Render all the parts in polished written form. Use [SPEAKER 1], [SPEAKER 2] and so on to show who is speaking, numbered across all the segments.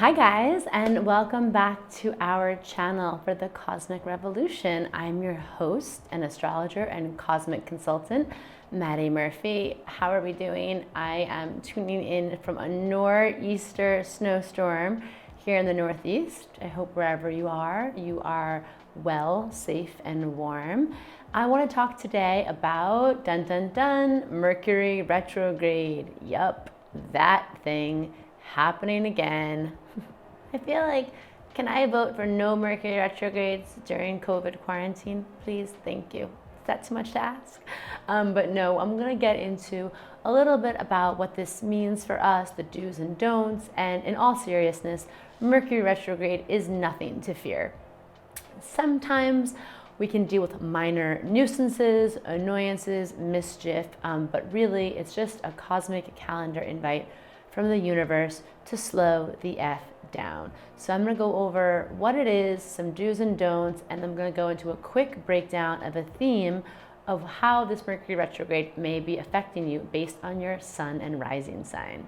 [SPEAKER 1] Hi guys, and welcome back to our channel for the Cosmic Revolution. I'm your host and astrologer and cosmic consultant, Madi Murphy. How are we doing? I am tuning in from a nor'easter snowstorm here in the Northeast. I hope wherever you are well, safe, and warm. I want to talk today about Mercury Retrograde. Yup, that thing happening again. I feel like, can I vote for no Mercury retrogrades during COVID quarantine? Please, thank you. Is that too much to ask? But no, I'm gonna get into a little bit about what this means for us, the do's and don'ts, and in all seriousness, Mercury retrograde is nothing to fear. Sometimes we can deal with minor nuisances, annoyances, mischief, but really it's just a cosmic calendar invite from the universe to slow the F down. So I'm gonna go over what it is, some do's and don'ts, and I'm gonna go into a quick breakdown of a theme of how this Mercury retrograde may be affecting you based on your sun and rising sign.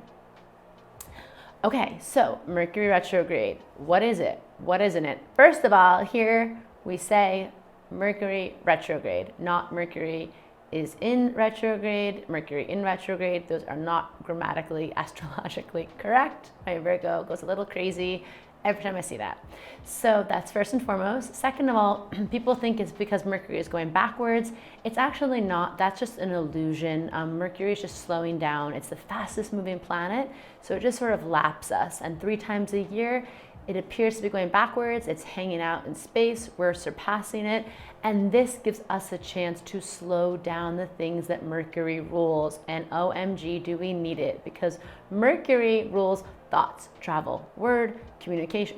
[SPEAKER 1] Okay, so Mercury retrograde, what is it? What isn't it? First of all, here we say Mercury retrograde, not Mercury is in retrograde, Mercury in retrograde. Those are not grammatically, astrologically correct. My Virgo goes a little crazy every time I see that. So that's first and foremost. Second of all, people think it's because Mercury is going backwards. It's actually not. That's just an illusion. Mercury is just slowing down. It's the fastest moving planet, so it just sort of laps us. And 3 times a year, it appears to be going backwards. It's hanging out in space. We're surpassing it. And this gives us a chance to slow down the things that Mercury rules. And OMG, do we need it? Because Mercury rules thoughts, travel, words, communication,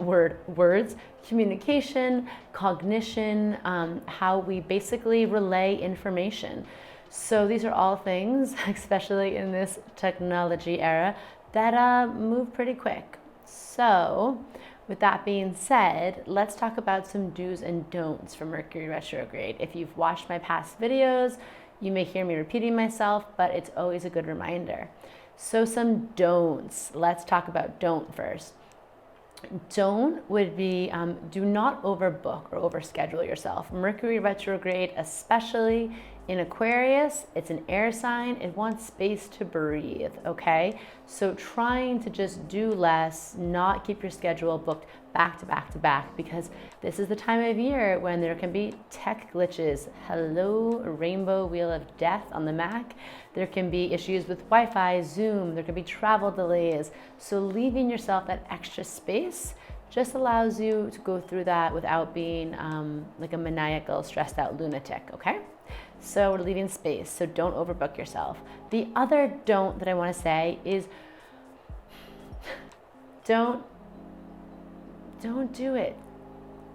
[SPEAKER 1] cognition, how we basically relay information. So these are all things, especially in this technology era, that move pretty quick. So with that being said, let's talk about some do's and don'ts for Mercury retrograde. If you've watched my past videos, you may hear me repeating myself, but it's always a good reminder. So some don'ts. Let's talk about don't first. Don't would be do not overbook or overschedule yourself. Mercury retrograde, especially in Aquarius, it's an air sign. It wants space to breathe, okay? So trying to just do less, not keep your schedule booked back to back to back, because this is the time of year when there can be tech glitches. Hello, rainbow wheel of death on the Mac. There can be issues with Wi-Fi, Zoom, there can be travel delays. So leaving yourself that extra space just allows you to go through that without being like a maniacal, stressed out lunatic, okay? So we're leaving space, so don't overbook yourself. The other don't that I want to say is don't do it.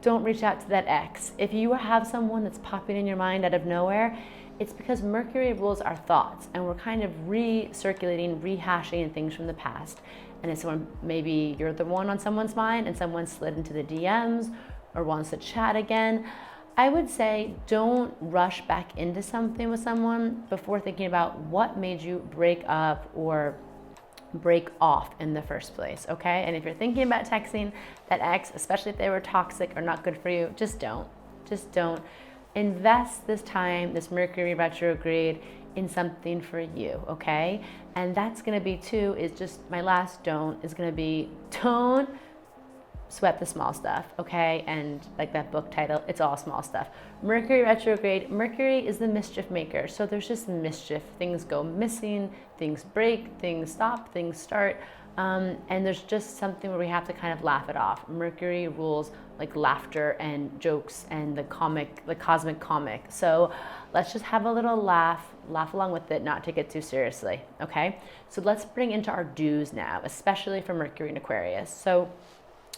[SPEAKER 1] Don't reach out to that ex. If you have someone that's popping in your mind out of nowhere, it's because Mercury rules our thoughts, and we're kind of recirculating, rehashing things from the past. And if someone, maybe you're the one on someone's mind and someone slid into the DMs or wants to chat again, I would say don't rush back into something with someone before thinking about what made you break up or break off in the first place, okay? And if you're thinking about texting that ex, especially if they were toxic or not good for you, just don't. Just don't. Invest this time, this Mercury retrograde, in something for you, okay? And that's gonna be too, is just my last don't is gonna be don't sweat the small stuff, okay? And like that book title, it's all small stuff. Mercury retrograde, Mercury is the mischief maker. So there's just mischief. Things go missing, things break, things stop, things start. And there's just something where we have to kind of laugh it off. Mercury rules like laughter and jokes and the cosmic comic. So let's just have a little laugh along with it, not take it too seriously, okay? So let's bring into our do's now, especially for Mercury and Aquarius. So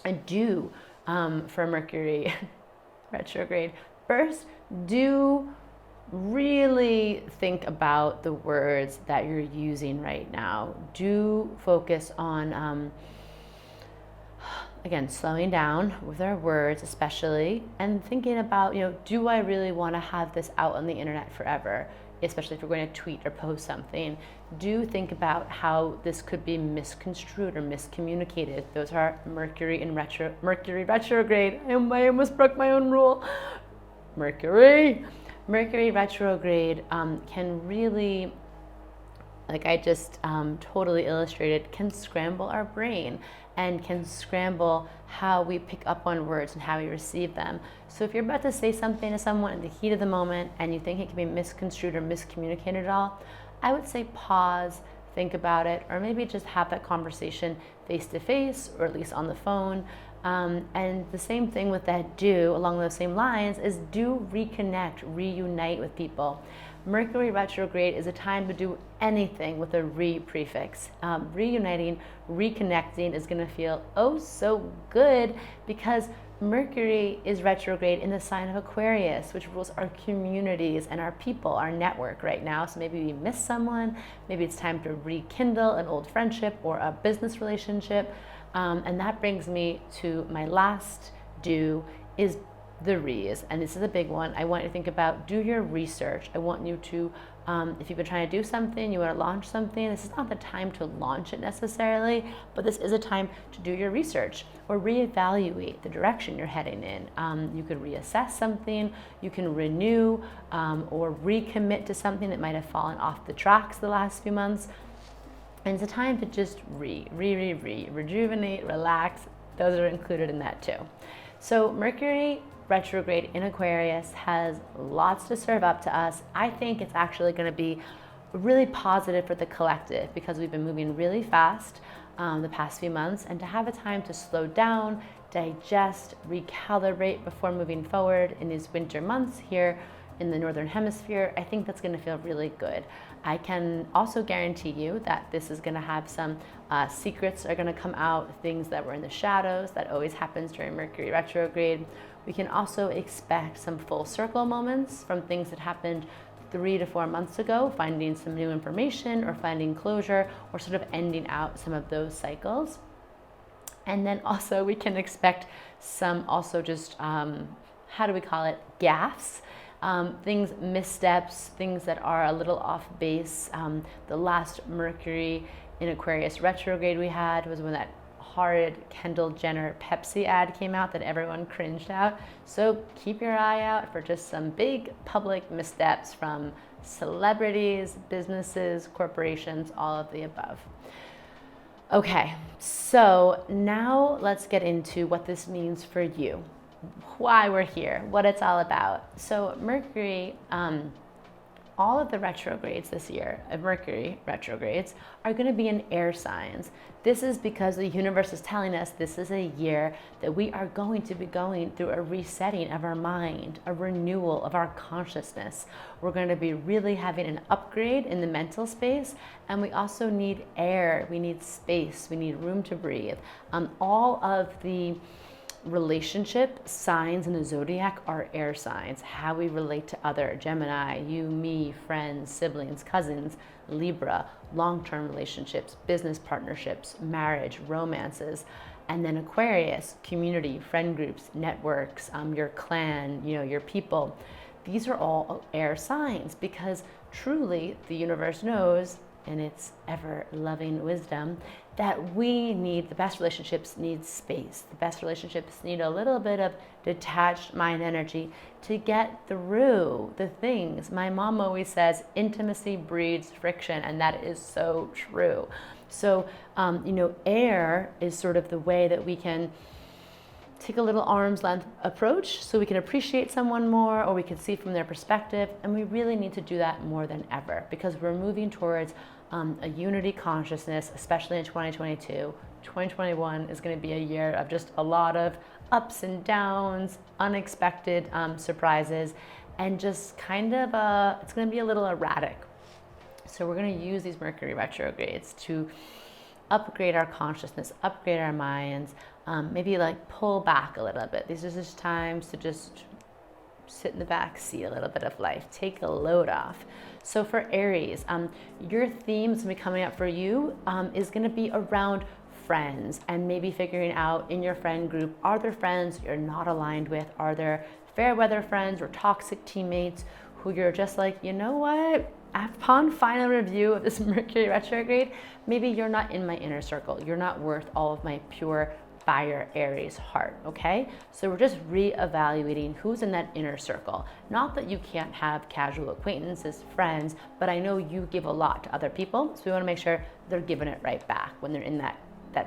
[SPEAKER 1] a do for Mercury retrograde. First, do really think about the words that you're using right now. Do focus on, again, slowing down with our words especially, and thinking about, do I really want to have this out on the internet forever? especially if you're going to tweet or post something, do think about how this could be misconstrued or miscommunicated. Those are Mercury retrograde. I almost broke my own rule. Mercury retrograde can really, like I just totally illustrated, can scramble our brain and can scramble how we pick up on words and how we receive them. So if you're about to say something to someone in the heat of the moment and you think it can be misconstrued or miscommunicated at all, I would say pause, think about it, or maybe just have that conversation face to face or at least on the phone. And the same thing with that do, along those same lines, is do reconnect, reunite with people. Mercury retrograde is a time to do anything with a re prefix. Reuniting, reconnecting is going to feel oh so good because Mercury is retrograde in the sign of Aquarius, which rules our communities and our people, our network right now. So maybe we miss someone, maybe it's time to rekindle an old friendship or a business relationship. And that brings me to my last do is the re's, and this is a big one. I want you to think about, do your research. I want you to, if you've been trying to do something, you want to launch something, this is not the time to launch it necessarily, but this is a time to do your research or reevaluate the direction you're heading in. You could reassess something, you can renew or recommit to something that might have fallen off the tracks the last few months. And it's a time to just rejuvenate, relax. Those are included in that too. So Mercury retrograde in Aquarius has lots to serve up to us. I think it's actually going to be really positive for the collective because we've been moving really fast the past few months, and to have a time to slow down, digest, recalibrate before moving forward in these winter months here in the Northern Hemisphere, I think that's going to feel really good. I can also guarantee you that this is going to have some secrets are going to come out, things that were in the shadows. That always happens during Mercury retrograde. We can also expect some full circle moments from things that happened 3 to 4 months ago, finding some new information or finding closure or sort of ending out some of those cycles. And then also we can expect some also just, how do we call it, gaffes. Things, missteps, things that are a little off base. The last Mercury in Aquarius retrograde we had was when that horrid Kendall Jenner Pepsi ad came out that everyone cringed at. So keep your eye out for just some big public missteps from celebrities, businesses, corporations, all of the above. Okay, so now let's get into what this means for you. Why we're here, what it's all about. So Mercury, all of the retrogrades this year of Mercury retrogrades are going to be in air signs. This is because the universe is telling us this is a year that we are going to be going through a resetting of our mind, a renewal of our consciousness. We're going to be really having an upgrade in the mental space, and we also need air, we need space, we need room to breathe. All of the relationship signs in the zodiac are air signs. How we relate to other, Gemini, you, me, friends, siblings, cousins, Libra, long-term relationships, business partnerships, marriage, romances, and then Aquarius, community, friend groups, networks, your clan, your people. These are all air signs because truly the universe knows in its ever-loving wisdom that we need, the best relationships need space. The best relationships need a little bit of detached mind energy to get through the things. My mom always says, intimacy breeds friction, and that is so true. So, air is sort of the way that we can take a little arm's length approach so we can appreciate someone more or we can see from their perspective. And we really need to do that more than ever because we're moving towards a unity consciousness, especially in 2022. 2021 is going to be a year of just a lot of ups and downs, unexpected surprises, and just kind of, it's going to be a little erratic. So we're going to use these Mercury retrogrades to upgrade our consciousness, upgrade our minds, maybe like pull back a little bit. These are just times to just sit in the back seat a little bit of life, take a load off. So for Aries, your themes going to be coming up for you is going to be around friends and maybe figuring out in your friend group, are there friends you're not aligned with? Are there fair weather friends or toxic teammates who you're just like, you know what? Upon final review of this Mercury retrograde, maybe you're not in my inner circle. You're not worth all of my pure fire Aries heart, okay? So we're just reevaluating who's in that inner circle. Not that you can't have casual acquaintances, friends, but I know you give a lot to other people, so we wanna make sure they're giving it right back when they're in that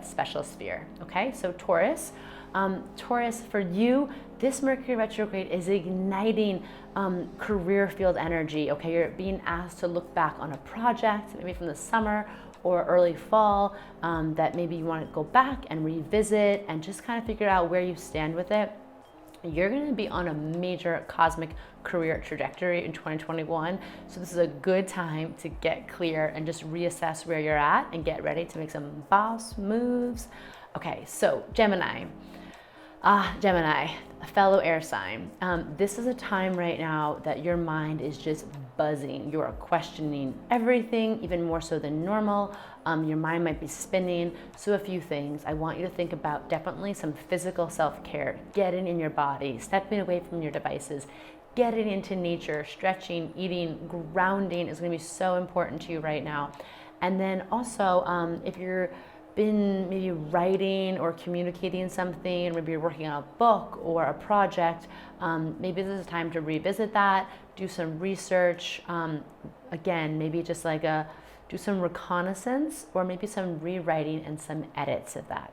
[SPEAKER 1] special sphere, okay? So Taurus, for you, this Mercury retrograde is igniting career field energy, okay? You're being asked to look back on a project, maybe from the summer or early fall, that maybe you want to go back and revisit and just kind of figure out where you stand with it. You're going to be on a major cosmic career trajectory in 2021. So this is a good time to get clear and just reassess where you're at and get ready to make some boss moves. Okay, so Gemini, a fellow air sign. This is a time right now that your mind is just buzzing. You are questioning everything, even more so than normal. Your mind might be spinning. So a few things. I want you to think about definitely some physical self-care, getting in your body, stepping away from your devices, getting into nature, stretching, eating, grounding is going to be so important to you right now. And then also, if you're been maybe writing or communicating something, maybe you're working on a book or a project, maybe this is time to revisit that, do some research, again, maybe just like do some reconnaissance or maybe some rewriting and some edits of that.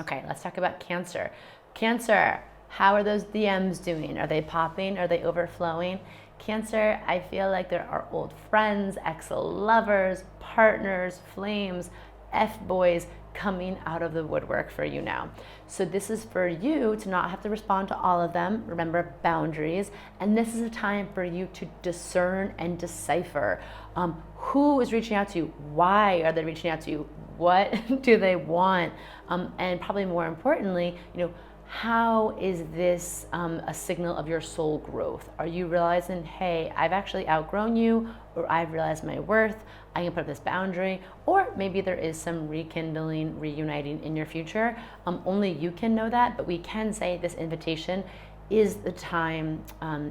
[SPEAKER 1] Okay, let's talk about Cancer. Cancer, how are those DMs doing? Are they popping? Are they overflowing? Cancer, I feel like there are old friends, ex-lovers, partners, flames, F-boys coming out of the woodwork for you now. So this is for you to not have to respond to all of them. Remember, boundaries. And this is a time for you to discern and decipher who is reaching out to you, why are they reaching out to you, what do they want, and probably more importantly, how is this a signal of your soul growth? Are you realizing, hey, I've actually outgrown you, or I've realized my worth, I can put up this boundary, or maybe there is some rekindling, reuniting in your future. Only you can know that, but we can say this invitation is the time,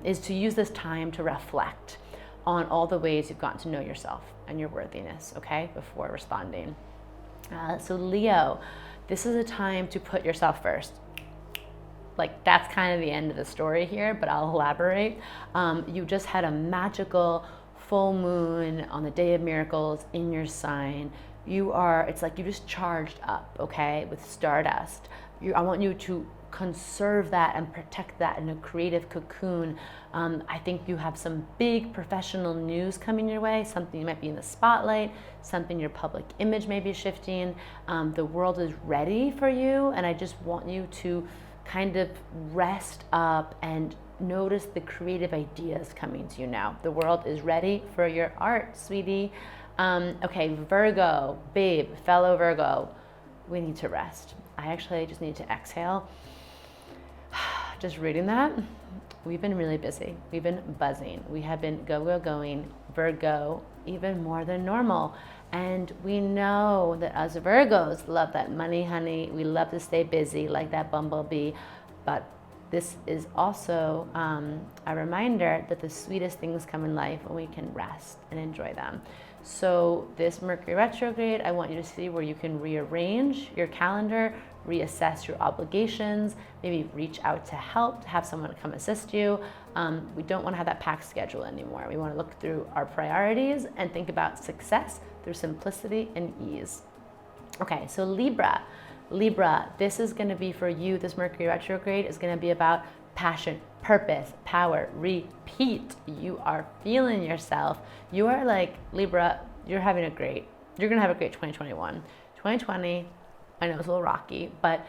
[SPEAKER 1] is to use this time to reflect on all the ways you've gotten to know yourself and your worthiness, okay, before responding. So Leo, this is a time to put yourself first. Like, that's kind of the end of the story here, but I'll elaborate. You just had a magical full moon on the day of miracles in your sign. It's like you just charged up, okay, with stardust. I want you to conserve that and protect that in a creative cocoon. I think you have some big professional news coming your way, something you might be in the spotlight, something your public image may be shifting. The world is ready for you, and I just want you to kind of rest up and notice the creative ideas coming to you now. The world is ready for your art, sweetie. Okay, Virgo, babe, fellow Virgo, we need to rest. I actually just need to exhale. Just reading that, we've been really busy. We've been buzzing. We have been going, Virgo, even more than normal. And we know that us Virgos love that money, honey. We love to stay busy like that bumblebee. But this is also a reminder that the sweetest things come in life when we can rest and enjoy them. So this Mercury retrograde, I want you to see where you can rearrange your calendar, reassess your obligations, maybe reach out to help, to have someone come assist you. We don't want to have that packed schedule anymore. We want to look through our priorities and think about success through simplicity and ease. Okay, so Libra, this is going to be for you, this Mercury retrograde is going to be about passion, purpose, power, repeat. You are feeling yourself. You are like, Libra, you're going to have a great 2021. 2020, I know it's a little rocky, but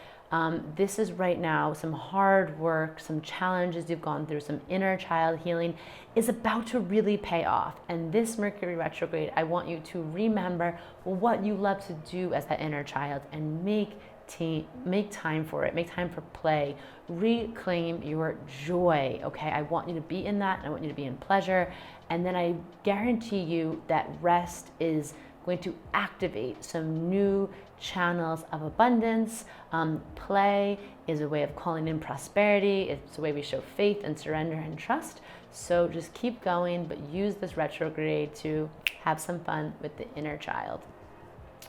[SPEAKER 1] this is right now some hard work, some challenges you've gone through, some inner child healing is about to really pay off. And this Mercury retrograde, I want you to remember what you love to do as that inner child and make time for it, make time for play, reclaim your joy, okay? I want you to be in that, and I want you to be in pleasure, and then I guarantee you that rest is going to activate some new channels of abundance. Play is a way of calling in prosperity. It's a way we show faith and surrender and trust. So just keep going, but use this retrograde to have some fun with the inner child.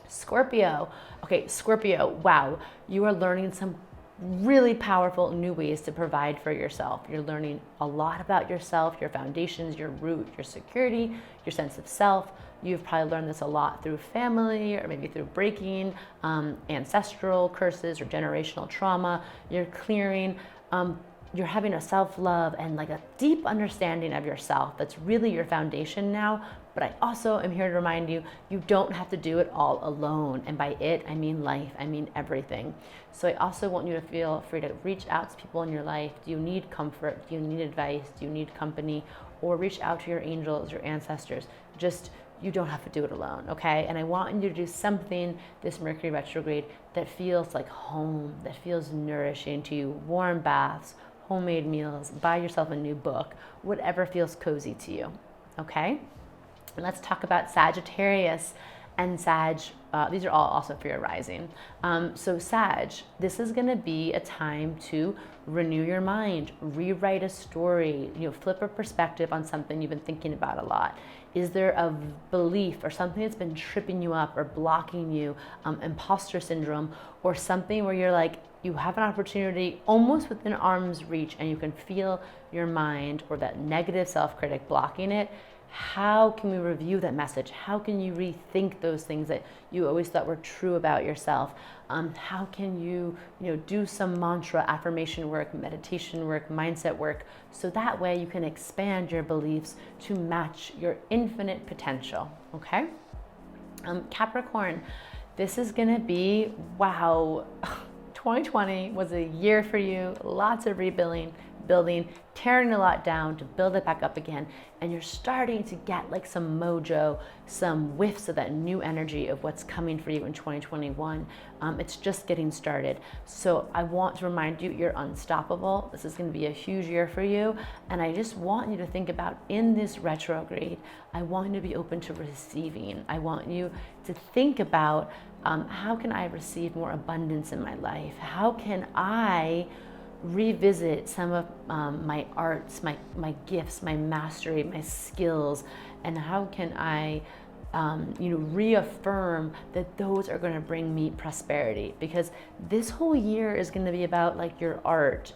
[SPEAKER 1] Scorpio. Okay, Scorpio, wow, you are learning some really powerful new ways to provide for yourself. You're learning a lot about yourself, your foundations, your root, your security, your sense of self. You've probably learned this a lot through family or maybe through breaking ancestral curses or generational trauma. You're clearing, you're having a self-love and like a deep understanding of yourself. That's really your foundation now. But I also am here to remind you, you don't have to do it all alone. And by it, I mean life, I mean everything. So I also want you to feel free to reach out to people in your life. Do you need comfort? Do you need advice? Do you need company? Or reach out to your angels, your ancestors. Just, you don't have to do it alone, okay? And I want you to do something this Mercury retrograde that feels like home, that feels nourishing to you. Warm baths, homemade meals, buy yourself a new book, whatever feels cozy to you, okay? And let's talk about Sagittarius and Sag. These are all also for your rising. So Sag, this is gonna be a time to renew your mind, rewrite a story, flip a perspective on something you've been thinking about a lot. Is there a belief or something that's been tripping you up or blocking you, imposter syndrome, or something where you're like, you have an opportunity almost within arm's reach and you can feel your mind or that negative self-critic blocking it? How can we review that message? How can you rethink those things that you always thought were true about yourself? How can you, do some mantra, affirmation work, meditation work, mindset work, so that way you can expand your beliefs to match your infinite potential, okay? Capricorn, this is gonna be, wow, 2020 was a year for you, lots of rebuilding, tearing a lot down to build it back up again. And you're starting to get like some mojo, some whiffs of that new energy of what's coming for you in 2021. It's just getting started. So I want to remind you, you're unstoppable. This is going to be a huge year for you. And I just want you to think about, in this retrograde, I want you to be open to receiving. I want you to think about, how can I receive more abundance in my life? How can I revisit some of my arts, my gifts, my mastery, my skills, and how can I reaffirm that those are going to bring me prosperity? Because this whole year is going to be about like your art,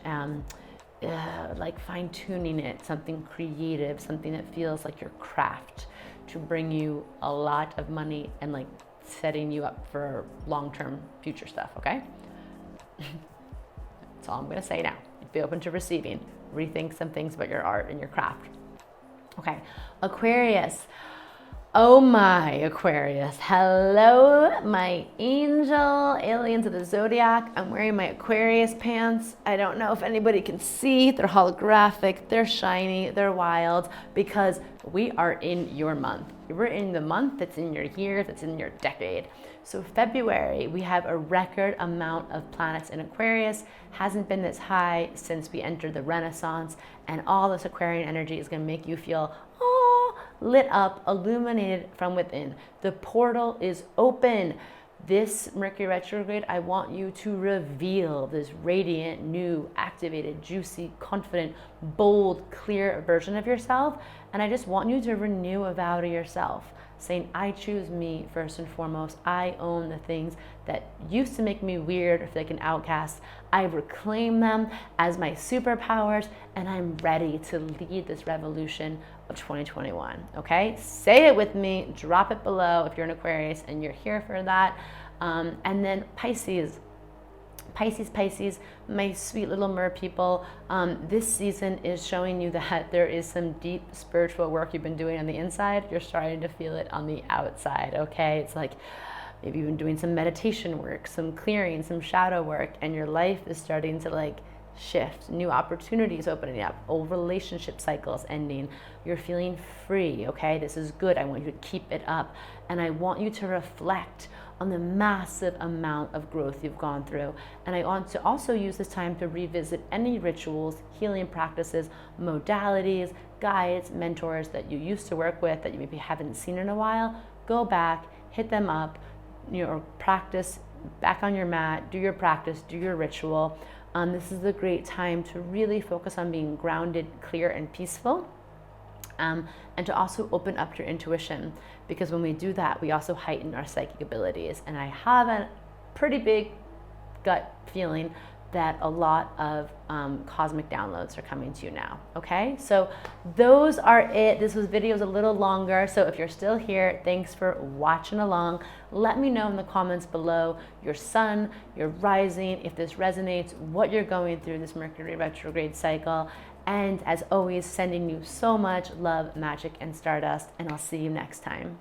[SPEAKER 1] like fine-tuning it, something creative, something that feels like your craft, to bring you a lot of money and like setting you up for long-term future stuff, okay? That's all I'm going to say now. Be open to receiving. Rethink some things about your art and your craft. Okay, Aquarius. Oh my, Aquarius. Hello, my angel, aliens of the zodiac. I'm wearing my Aquarius pants. I don't know if anybody can see. They're holographic, they're shiny, they're wild, because we are in your month. We're in the month that's in your year, that's in your decade. So February, we have a record amount of planets in Aquarius. Hasn't been this high since we entered the Renaissance, and all this Aquarian energy is going to make you feel lit up, illuminated from within. The portal is open. This Mercury retrograde, I want you to reveal this radiant, new, activated, juicy, confident, bold, clear version of yourself. And I just want you to renew a vow to yourself, saying, I choose me first and foremost. I own the things that used to make me weird or feel like an outcast. I reclaim them as my superpowers, and I'm ready to lead this revolution of 2021, okay? Say it with me, drop it below if you're an Aquarius and you're here for that. And then Pisces, my sweet little mer people, this season is showing you that there is some deep spiritual work you've been doing on the inside. You're starting to feel it on the outside, okay? It's like maybe you've been doing some meditation work, some clearing, some shadow work, and your life is starting to like shift, new opportunities opening up, old relationship cycles ending. You're feeling free, okay? This is good. I want you to keep it up. And I want you to reflect on the massive amount of growth you've gone through. And I want to also use this time to revisit any rituals, healing practices, modalities, guides, mentors that you used to work with that you maybe haven't seen in a while. Go back, hit them up, practice back on your mat, do your practice, do your ritual. This is a great time to really focus on being grounded, clear, and peaceful. And to also open up your intuition, because when we do that, we also heighten our psychic abilities. And I have a pretty big gut feeling that a lot of cosmic downloads are coming to you now. Okay, so those are it. This video's a little longer, so if you're still here, thanks for watching along. Let me know in the comments below your sun, your rising, if this resonates, what you're going through this Mercury retrograde cycle. And as always, sending you so much love, magic, and stardust, and I'll see you next time.